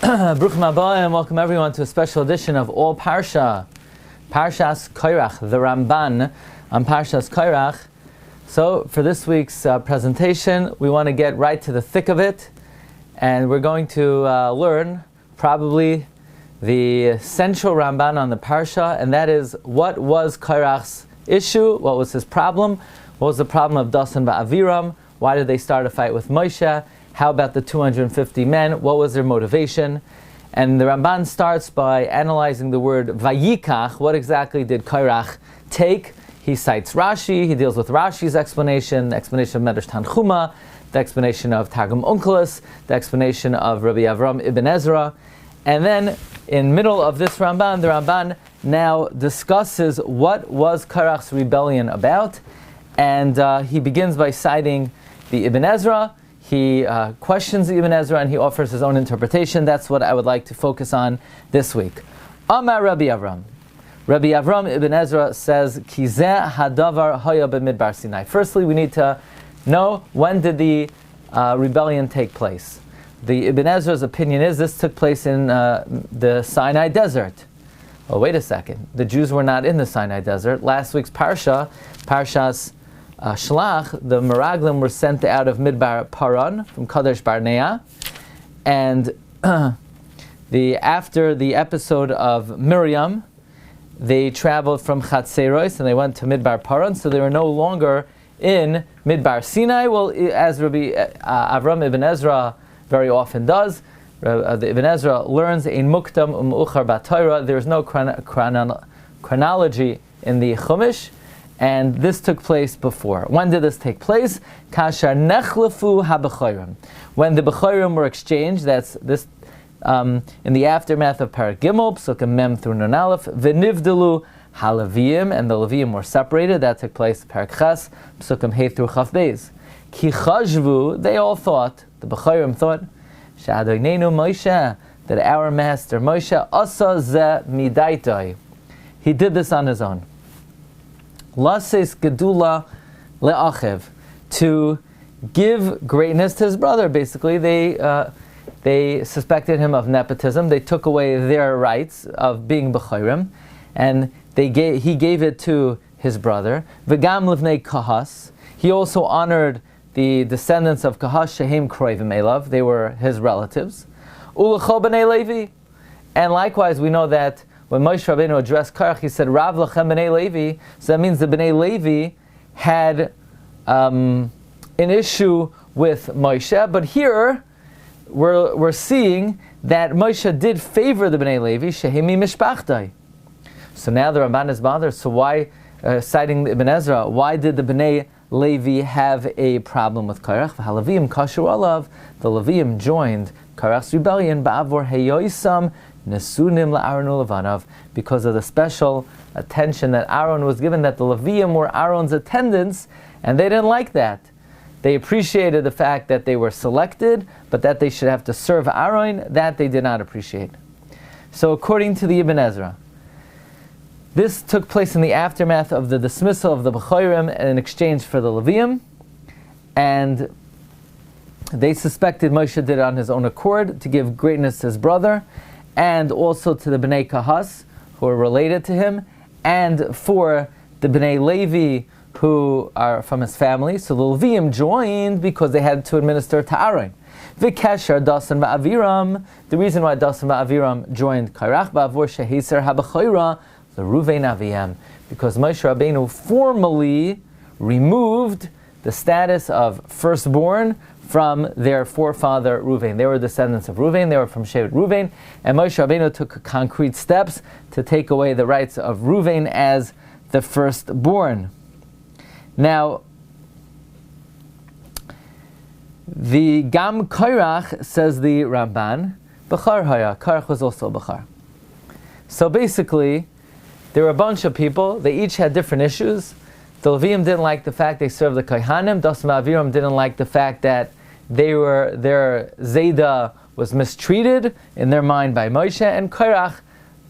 Bruchim haba and welcome everyone to a special edition of All Parsha, Parshas Korach, the Ramban on Parshas Korach. So for this week's presentation, we want to get right to the thick of it, and we're going to learn probably the central Ramban on the Parsha, and that is what was Korach's issue, what was his problem, what was the problem of Dasan va'Aviram, why did they start a fight with Moshe, how about the 250 men, what was their motivation. And the Ramban starts by analyzing the word vayikach, what exactly did Korach take. He cites Rashi, he deals with Rashi's explanation, the explanation of Medrash Tanchuma, the explanation of Targum Onkelos, the explanation of Rabbi Avram ibn Ezra. And then, in middle of this Ramban, the Ramban now discusses what was Korach's rebellion about. And he begins by citing the Ibn Ezra. He questions the Ibn Ezra and he offers his own interpretation. That's what I would like to focus on this week. Amar Rabbi Avram. Rabbi Avram ibn Ezra says, Kizeh hadavar haya b'midbar Sinai. Firstly, we need to know when did the rebellion take place. The Ibn Ezra's opinion is this took place in the Sinai desert. Oh, wait a second. The Jews were not in the Sinai desert. Last week's Parsha, Parshas Shlach, the Meraglim were sent out of Midbar Paran from Kadesh Barnea, and after the episode of Miriam, they traveled from Chatzeros and they went to Midbar Paran, so they were no longer in Midbar Sinai. Well, as Rabbi Avram ibn Ezra very often does, the Ibn Ezra learns in Muktam U'Uchar B'Torah. There is no chronology in the Chumash. And this took place before. When did this take place? Kashar nechlefu haBechorim. When the Bechorim were exchanged, that's this in the aftermath of Parak Gimel, Psukim Mem through Nun Aleph, v'nivdelu haLeviyim, and the Leviyim were separated. That took place Parak Ches, Psukim Hey through Chaf Beis. Ki chashvu, they all thought, the Bechorim thought, she'Adonenu Moshe, that our master Moshe asa ze midaitoi, he did this on his own. Lases gedula le'achiv, to give greatness to his brother. Basically, they suspected him of nepotism. They took away their rights of being b'chayrim, and he gave it to his brother. V'gam livnei kahas, he also honored the descendants of Kahas shehem kroivim elav. They were his relatives. U'lecho b'nei Levi, and likewise we know that when Moshe Rabbeinu addressed Korach, he said, Rav lachem b'nei Levi. So that means the b'nei Levi had an issue with Moshe. But here, we're seeing that Moshe did favor the b'nei Levi, shehemi mishpachtai. So now the Ramban is bothered. So why, citing the Ibn Ezra, why did the b'nei Levi have a problem with Korach? V'haLeviyim kashu alav. The Leviyim joined Korach's rebellion, ba'avor heyoisam Nesunim la'Aaron u'Levanav, because of the special attention that Aaron was given, that the Leviyim were Aaron's attendants, and they didn't like that. They appreciated the fact that they were selected, but that they should have to serve Aaron, that they did not appreciate. So according to the Ibn Ezra, this took place in the aftermath of the dismissal of the Bechorim in exchange for the Leviyim, and they suspected Moshe did it on his own accord to give greatness to his brother, and also to the Bnei Kahas, who are related to him, and for the Bnei Levi, who are from his family. So the Leviyim joined because they had to administer to Aaron. V'kesher Dasan va'Aviram, the reason why Dasan va'Aviram joined Korach, ba'avur shehiser haBechoira, the Ruvain Aviyam, because Moshe Rabbeinu formally removed the status of firstborn from their forefather Ruvain. They were descendants of Ruvain, they were from Shevet Ruvain, and Moshe Rabbeinu took concrete steps to take away the rights of Ruvain as the firstborn. Now, the Gam Korach, says the Ramban, Bechar Haya, Korach was also Bechar. So basically, there were a bunch of people, they each had different issues. The Leviyim didn't like the fact they served the Kohanim, Dasan va'Aviram didn't like the fact that their Zayda was mistreated in their mind by Moshe, and Korach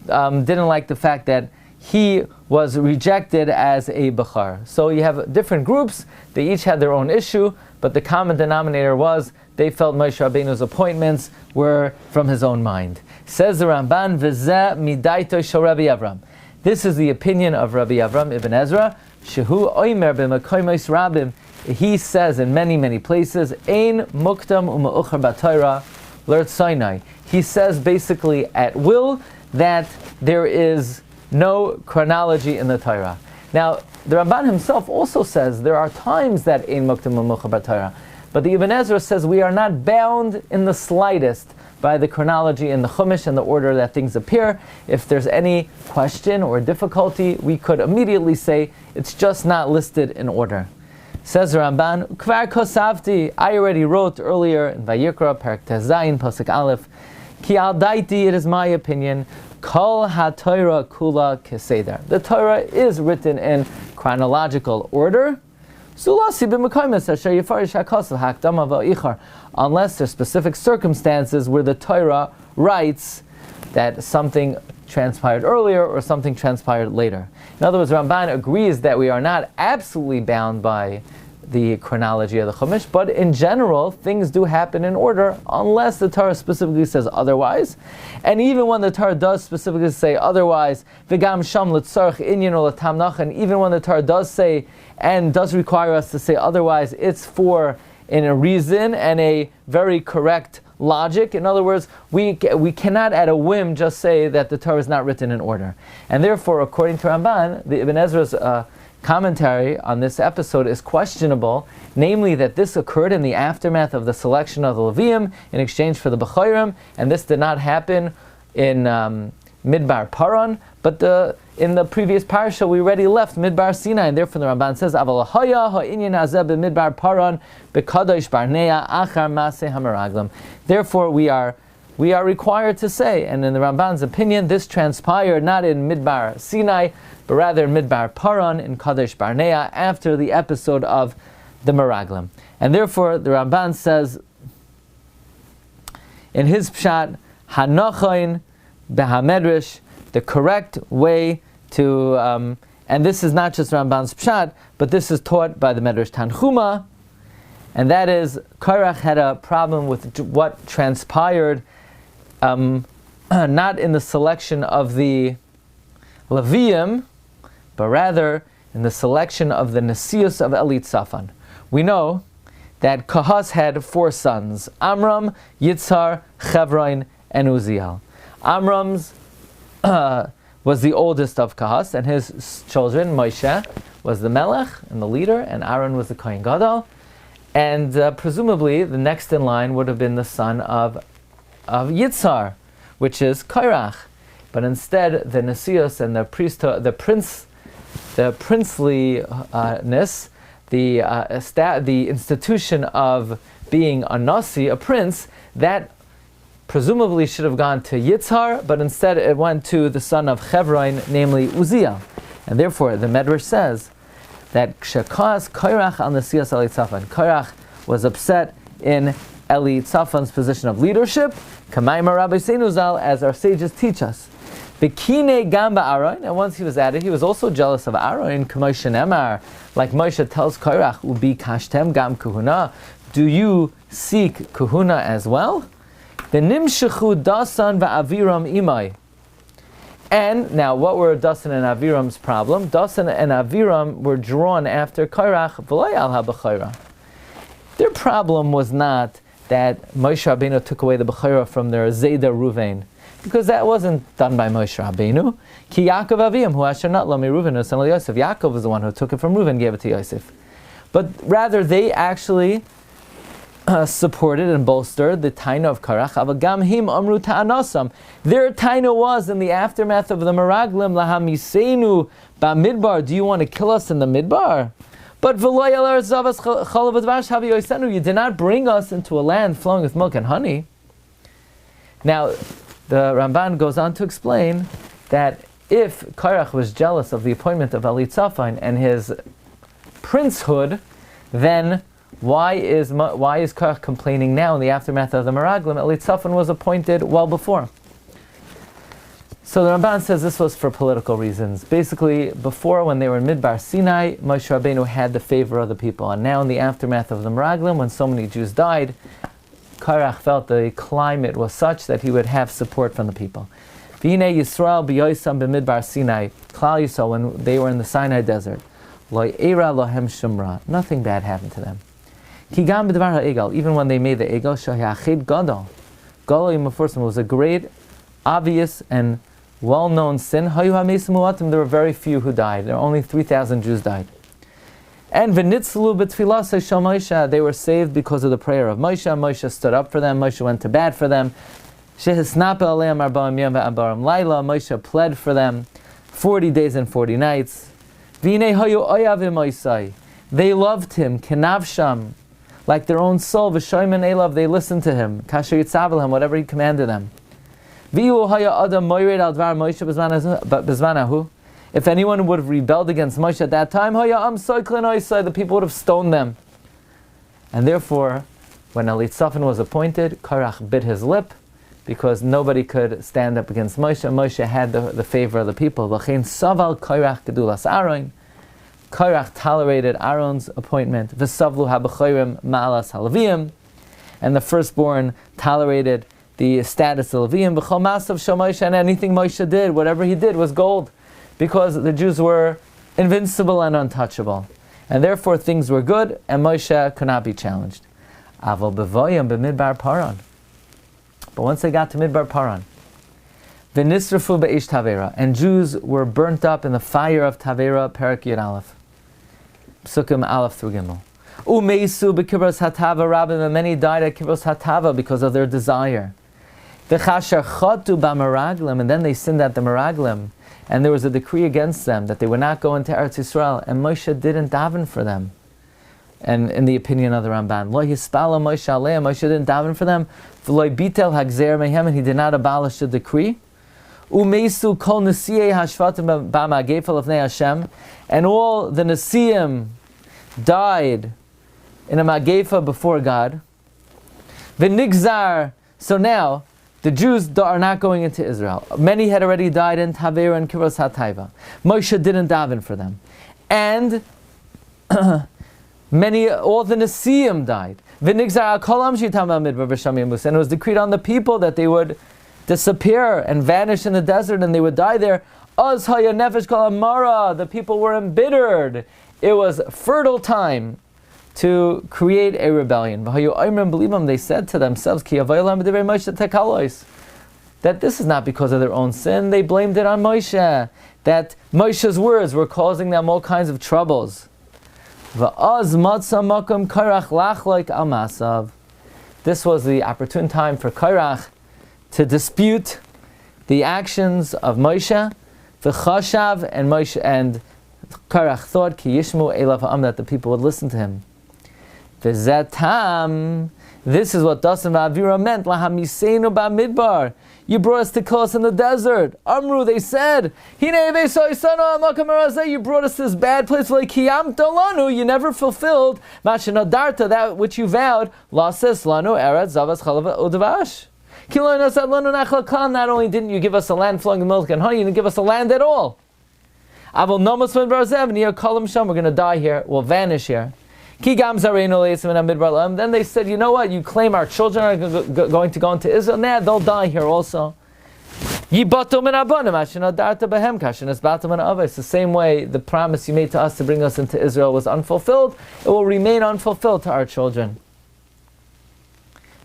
didn't like the fact that he was rejected as a Bechar. So you have different groups, they each had their own issue, but the common denominator was they felt Moshe Rabbeinu's appointments were from his own mind. Says the Ramban, V'zeh midaito shel Rabbi Avram. This is the opinion of Rabbi Avram ibn Ezra. Shehu oimer b'makoymos rabim. He says in many, many places, Ein mukdam u'ma'uchar b'Torah l'Eretz Sinai. He says basically at will that there is no chronology in the Torah. Now, the Ramban himself also says there are times that Ein mukdam u'ma'uchar b'Torah, but the Ibn Ezra says we are not bound in the slightest by the chronology in the Chumash and the order that things appear. If there's any question or difficulty, we could immediately say it's just not listed in order. Says Ramban, Kvar kosavti, I already wrote earlier in Vayikra, Parak Tezayin, Pasuk Aleph, Ki al daiti, it is my opinion, Kol ha-Torah kula keseder. The Torah is written in chronological order, unless there's specific circumstances where the Torah writes that something transpired earlier or something transpired later. In other words, Ramban agrees that we are not absolutely bound by the chronology of the Chumash, but in general, things do happen in order unless the Torah specifically says otherwise. And even when the Torah does specifically say otherwise, v'gam sham l'tzarech inyan or l'tamnach, and even when the Torah does say and does require us to say otherwise, it's for in a reason and a very correct logic. In other words, we cannot at a whim just say that the Torah is not written in order. And therefore, according to Ramban, the Ibn Ezra's commentary on this episode is questionable, namely that this occurred in the aftermath of the selection of the Levium in exchange for the Bechayrim, and this did not happen in Midbar Paran, but in the previous Parsha we already left Midbar Sinai, and therefore the Ramban says, Aval haya ha'inyan hazeh b'Midbar Paran b'kadosh barnea achar maseh hameraglim. Therefore we are required to say, and in the Ramban's opinion, this transpired not in Midbar Sinai, but rather in Midbar Paran in Kadesh Barnea after the episode of the Meraglim. And therefore the Ramban says in his pshat, Hanachain behamedrish, the correct way to, and this is not just Ramban's pshat, but this is taught by the Medrash Tanchuma, and that is Korach had a problem with what transpired, not in the selection of the Levium, but rather in the selection of the Nesius of Elit Safan. We know that Kahas had 4 sons, Amram, Yitzhar, Chevron, and Uziel. Amram's was the oldest of Kahas, and his children, Moshe, was the Melech and the leader, and Aaron was the Kohen Gadol. And presumably the next in line would have been the son of Yitzhar, which is Korach. But instead, the Nesius and the priesthood, the princeliness, the institution of being a Nasi, a prince, that presumably should have gone to Yitzhar, but instead it went to the son of Chevron, namely Uziel. And therefore, the Medrash says that Kshekas Korach al Nesias Eli Tzafan. Korach was upset in Eli Tzafan's position of leadership, Kamaima Rabbi Seinuzal, as our sages teach us. Bekine Gamba Aaron, and once he was added, he was also jealous of Aaron. K'moshe Nemar, like Moshe tells Korach, Ubi Kashtem Gam Kahuna, do you seek Kahuna as well? The Nimshechu Dasan va'Aviram Imai. And now, what were Dasan and Aviram's problem? Dasan and Aviram were drawn after Korach v'lo al ha'bechayra. Their problem was not that Moshe Rabbeinu took away the bechayra from their Zayda Ruvain, because that wasn't done by Moshe Rabbeinu. Ki Yaakov Avim, who asher not lo mi Reuven u'san Yosef. Yaakov was the one who took it from Reuven and gave it to Yosef. But rather, they actually supported and bolstered the taina of Korach. Avagam him amru ta'anasam. Their taina was in the aftermath of the Meraglim, lahamisenu ba'midbar. Do you want to kill us in the midbar? But you did not bring us into a land flowing with milk and honey. Now, the Ramban goes on to explain that if Korach was jealous of the appointment of Eli Tzafan and his princehood, then why is Korach complaining now in the aftermath of the Meraglim? Eli Tzafan was appointed well before. So the Ramban says this was for political reasons. Basically, before, when they were in Midbar Sinai, Moshe Rabbeinu had the favor of the people. And now in the aftermath of the Meraglim, when so many Jews died, Korach felt the climate was such that he would have support from the people. V'hinei Yisrael b'yoisam b'midbar Sinai, Klal Yisrael, when they were in the Sinai desert, lo eira lohem shumra, nothing bad happened to them. Ki gam b'dvar ha'egel, even when they made the egel, shahachid gadol. Gadol yimafursim was a great, obvious, and well-known sin. Hayu ha'mesim mu'atim, there were very few who died. There were only 3,000 Jews died. And v'nitzlu b'tfilas shel Moshe, they were saved because of the prayer of Moshe. Moshe stood up for them. Moshe went to bat for them. Shehisnapa aleim arba'am yom v'abaram laila. Moshe pled for them 40 days and 40 nights. V'hinei hayu oyav v'moisai, they loved him, kenavsham, like their own soul. V'shoymen elav, they listened to him. Kasher yitzav whatever he commanded them. V'yu haya adam moired al dvar Moshe b'zmanahu. If anyone would have rebelled against Moshe at that time, the people would have stoned them. And therefore, when Elitzaphan was appointed, Korach bit his lip, because nobody could stand up against Moshe. Moshe had the favor of the people. Korach tolerated Aaron's appointment. And the firstborn tolerated the status of Levim. And anything Moshe did, whatever he did, was gold, because the Jews were invincible and untouchable. And therefore things were good, and Moshe could not be challenged. Aval bevoyim b'midbar Paran. But once they got to Midbar Paran, v'nisrafu be'ish Tavera, and Jews were burnt up in the fire of Tavera, Perak Yud Aleph, Psukim Aleph through Gimel. Umeisu b'kibros hatava rabbim, and many died at kibros hatava because of their desire. V'chasher chotu b'meraglim, and then they sinned at the Meraglim, and there was a decree against them that they would not go into Eretz Yisrael, and Moshe didn't daven for them. And in the opinion of the Ramban, Lo Yispala Moshe Aleim, Moshe didn't daven for them. V'lo bitel hagzer mehem, and he did not abolish the decree. Umeisu kol nesiyei hashvatim b'magefa lefnei Hashem, and all the nesiyim died in a magefa before God. V'nigzar, so now the Jews are not going into Israel. Many had already died in Tavera and Kibros HaTaiva. Moshe didn't daven for them, and all the Nesiyim died. And it was decreed on the people that they would disappear and vanish in the desert, and they would die there. The people were embittered. It was fertile time to create a rebellion. They said to themselves, that this is not because of their own sin. They blamed it on Moshe, that Moshe's words were causing them all kinds of troubles. This was the opportune time for Korach to dispute the actions of Moshe. And Moshe and Korach thought that the people would listen to him. This is what Dasan Va'avira meant. Lahamisenu ba'midbar. You brought us to kill us in the desert. Amru, they said, you brought us to this bad place. You never fulfilled that which you vowed. Not only didn't you give us a land flowing with milk and honey, you didn't give us a land at all. We're going to die here. We'll vanish here. Then they said, you know what, you claim our children are going to go into Israel, nah, they'll die here also. It's the same way the promise you made to us to bring us into Israel was unfulfilled, it will remain unfulfilled to our children.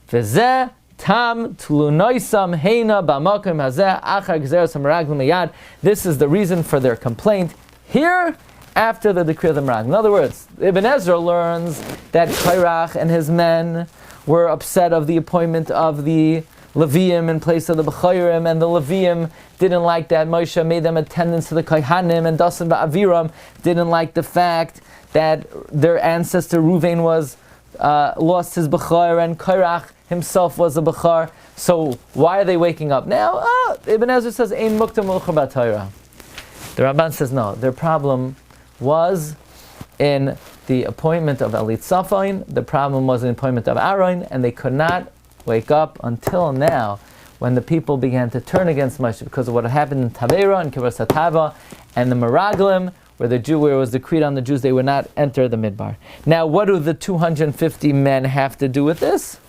This is the reason for their complaint here, after the decree of the Meraglim. In other words, Ibn Ezra learns that Korach and his men were upset of the appointment of the Leviim in place of the B'chayrim, and the Leviim didn't like that Moshe made them attendants to the Kohanim, and Dasan Ba'aviram didn't like the fact that their ancestor Ruvain was lost his B'char, and Korach himself was a B'char. So why are they waking up now? Ibn Ezra says, Ein muktam ulcha b'Torah. The Ramban says no, their problem was in the appointment of Elitzaphan. The problem was in the appointment of Aaron, and they could not wake up until now, when the people began to turn against Moshe because of what happened in Tavera and Kibbutz Hatava and the Meraglim, where it was decreed on the Jews they would not enter the Midbar. Now, what do the 250 men have to do with this?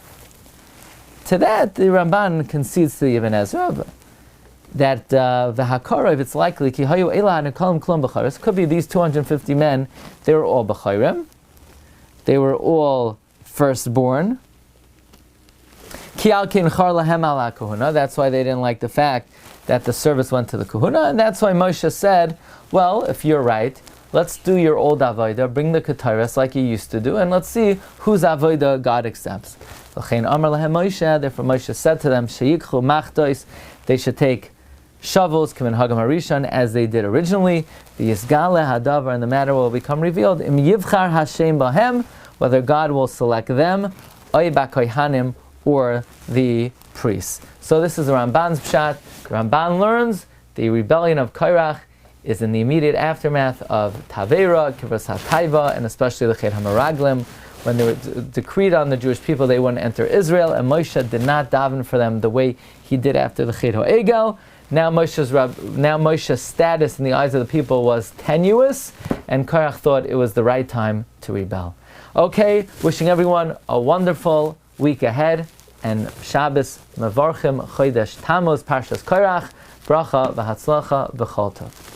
To that, the Ramban concedes to Ibn Ezra that the Hakara, if it's likely, ki hayu ela nekalim klum b'charis, could be these 250 men, they were all b'chayrim, they were all firstborn. Ki al kin char lahem ala kahuna, that's why they didn't like the fact that the service went to the kahuna, and that's why Moshe said, well, if you're right, let's do your old avodah, bring the kataris like you used to do, and let's see whose avodah God accepts. Therefore Moshe said to them, Sheyikchu machtos, they should take shovels, Kamin Hagam Harishon, as they did originally. The Yisgale Hadavar, and the matter will become revealed. Im Yivchar Hashem Bahem, whether God will select them, Oy Bakoyhanim, or the priests. So this is the Ramban's pshat. The Ramban learns the rebellion of Korach is in the immediate aftermath of Tavera, Kibbutz HaTaiva, and especially the Chet HaMeraglim. When they were decreed on the Jewish people, they wouldn't enter Israel, and Moshe did not daven for them the way he did after the Chet HaEgel. Now Moshe's status in the eyes of the people was tenuous, and Korach thought it was the right time to rebel. Okay, wishing everyone a wonderful week ahead, and Shabbos Mevarchim Chodesh Tammuz Parshas Korach, Bracha v'Hatzlacha v'Chol Tov.